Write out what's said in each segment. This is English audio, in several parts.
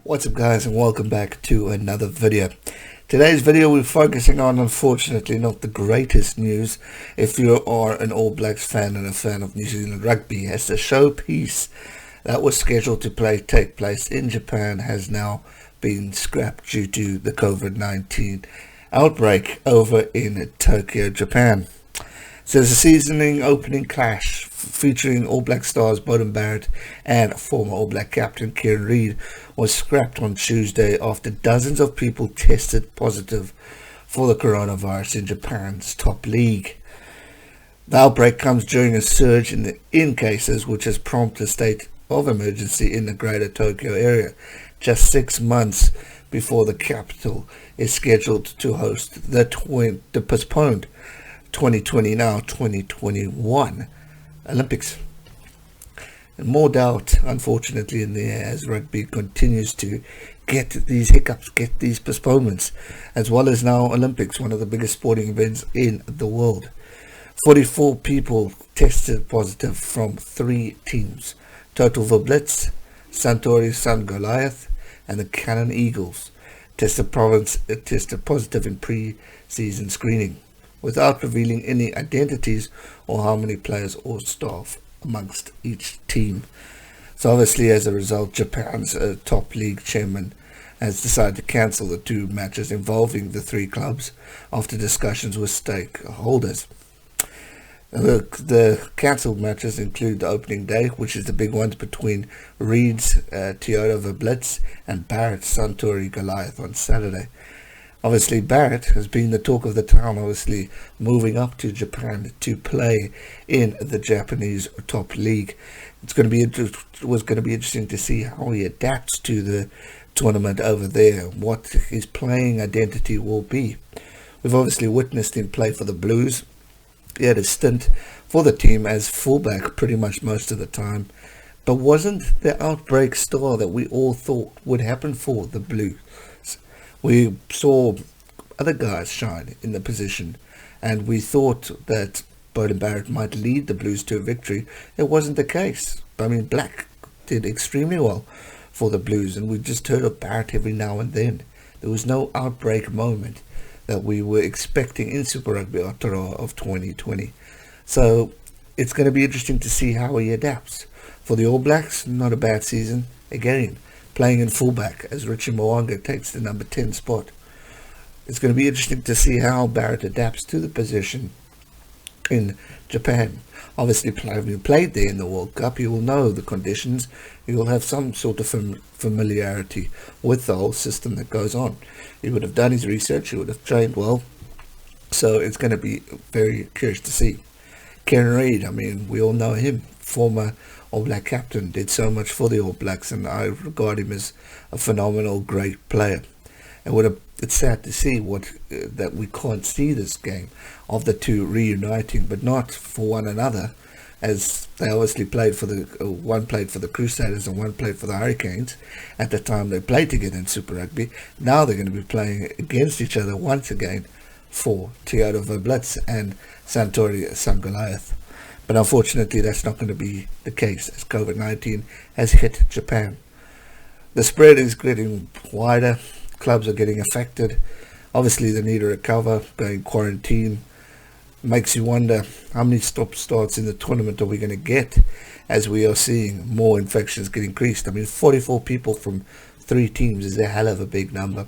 What's up guys, and welcome back to another video. Today's video we're focusing on, unfortunately, not the greatest news if you are an All Blacks fan and a fan of New Zealand rugby, as the showpiece that was scheduled to take place in Japan has now been scrapped due to the COVID-19 outbreak over in Tokyo, Japan. So there's a season opening clash featuring All Black stars Beauden, Barrett and former All Black captain Kieran was scrapped on Tuesday after dozens of people tested positive for the coronavirus in Japan's top league. The outbreak comes during a surge in cases which has prompted a state of emergency in the greater Tokyo area, just 6 months before the capital is scheduled to host the postponed 2021 Olympics. And more doubt, unfortunately, in the air as rugby continues to get these hiccups, get these postponements, as well as now Olympics, one of the biggest sporting events in the world. 44 people tested positive from 3 teams. Total Verblitz, Suntory, Sungoliath and the Canon Eagles tested positive in pre-season screening, without revealing any identities or how many players or staff amongst each team. So obviously, as a result, Japan's top league chairman has decided to cancel the 2 matches involving the 3 clubs after discussions with stakeholders. The cancelled matches include the opening day, which is the big ones between Reed's Toyota Verblitz and Barrett's Suntory Goliath on Saturday. Obviously, Barrett has been the talk of the town, obviously moving up to Japan to play in the Japanese top league. Was going to be interesting to see how he adapts to the tournament over there, what his playing identity will be. We've obviously witnessed him play for the Blues. He had a stint for the team as fullback pretty much most of the time, but wasn't the outbreak star that we all thought would happen for the Blues. We saw other guys shine in the position, and we thought that Beauden Barrett might lead the Blues to a victory. It wasn't the case. I mean, Black did extremely well for the Blues, and we just heard of Barrett every now and then. There was no outbreak moment that we were expecting in Super Rugby Aotearoa of 2020. So it's going to be interesting to see how he adapts. For the All Blacks, not a bad season. Again, playing in fullback as Richie Mo'unga takes the number 10 spot. It's going to be interesting to see how Barrett adapts to the position in Japan. Obviously, when you played there in the World Cup, you will know the conditions. You will have some sort of familiarity with the whole system that goes on. He would have done his research. He would have trained well. So it's going to be very curious to see. Kieran, I mean, we all know him, former All Black captain, did so much for the All Blacks, and I regard him as a phenomenal, great player. And it's sad to see that we can't see this game of the 2 reuniting, but not for one another, as they obviously played for one played for the Crusaders and one played for the Hurricanes at the time they played together in Super Rugby. Now they're going to be playing against each other once again for Toyota Verblitz and Suntory Sungoliath. But unfortunately, that's not going to be the case as COVID-19 has hit Japan. The spread is getting wider. Clubs are getting affected. Obviously, they need to recover, going quarantine. Makes you wonder how many stop-starts in the tournament are we going to get as we are seeing more infections get increased. I mean, 44 people from 3 teams is a hell of a big number.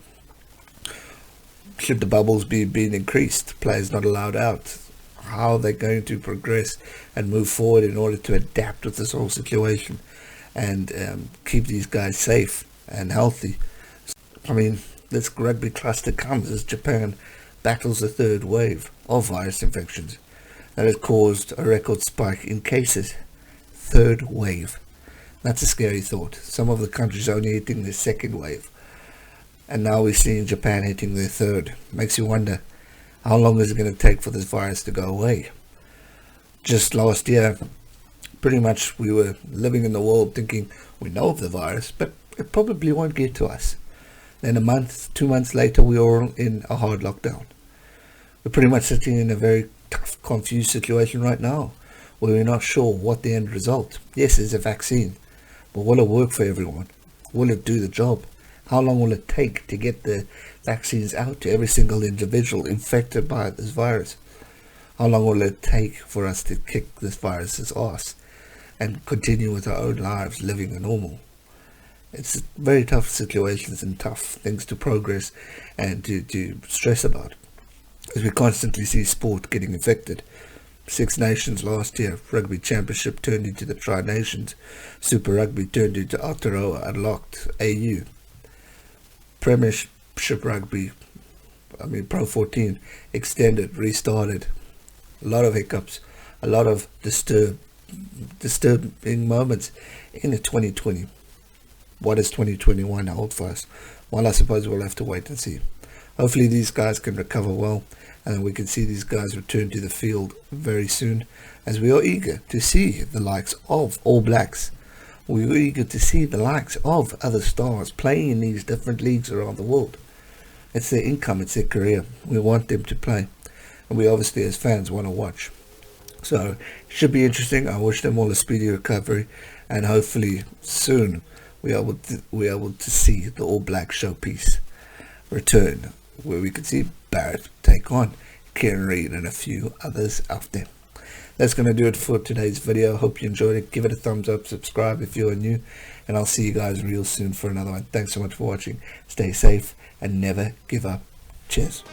Should the bubbles be being increased, players not allowed out? How are they going to progress and move forward in order to adapt with this whole situation and keep these guys safe and healthy? I mean, this rugby cluster comes as Japan battles the 3rd wave of virus infections that has caused a record spike in cases. 3rd wave. That's a scary thought. Some of the countries only hitting their 2nd wave, and now we're seeing Japan hitting their 3rd. Makes you wonder, how long is it going to take for this virus to go away? Just last year, pretty much we were living in the world thinking we know of the virus, but it probably won't get to us. Then a month, 2 months later, we are all in a hard lockdown. We're pretty much sitting in a very tough, confused situation right now, where we're not sure what the end result. Yes, there's a vaccine, but will it work for everyone? Will it do the job? How long will it take to get the vaccines out to every single individual infected by this virus? How long will it take for us to kick this virus's ass and continue with our own lives living a normal? It's very tough situations and tough things to progress and to stress about, as we constantly see sport getting affected. Six Nations last year, Rugby Championship turned into the Tri-Nations, Super Rugby turned into Aotearoa Unlocked AU, Premiership Rugby, Pro 14, extended, restarted. A lot of hiccups, a lot of disturbing moments in the 2020. What does 2021 hold for us? Well, I suppose we'll have to wait and see. Hopefully these guys can recover well, and we can see these guys return to the field very soon, as we are eager to see the likes of All Blacks. We're eager to see the likes of other stars playing in these different leagues around the world. It's their income, it's their career. We want them to play, and we obviously as fans want to watch. So it should be interesting. I wish them all a speedy recovery, and hopefully soon we're able to see the All Black Showpiece return, where we can see Barrett take on Kieran and a few others out there. That's going to do it for today's video. Hope you enjoyed it. Give it a thumbs up, subscribe if you are new, and I'll see you guys real soon for another one. Thanks so much for watching. Stay safe and never give up. Cheers.